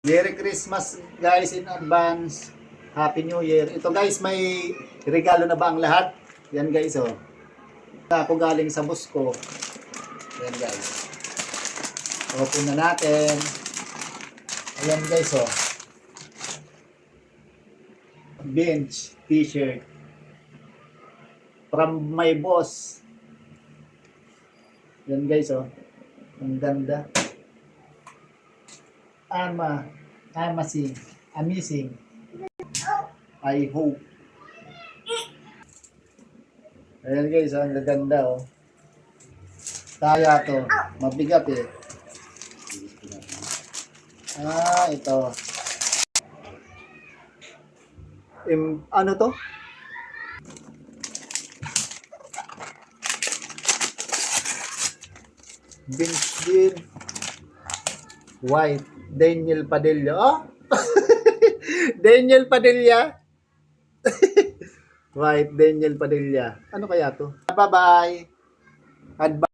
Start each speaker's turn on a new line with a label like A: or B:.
A: Merry Christmas guys in advance. Happy New Year. Ito guys, may regalo na ba ang lahat? Yan guys oh. Ako galing sa boss ko. Yan guys. Open na natin. Ayan guys oh. Bench t-shirt. From my boss. Yan guys oh. Ang ganda. Amazing. I hope. Ayan guys, ang gaganda oh. Kaya to, mabigat eh. Ito. Ano to? Bench din. White. Daniel Padilla. Oh! Daniel Padilla. White Daniel Padilla. Ano kaya to? Bye-bye.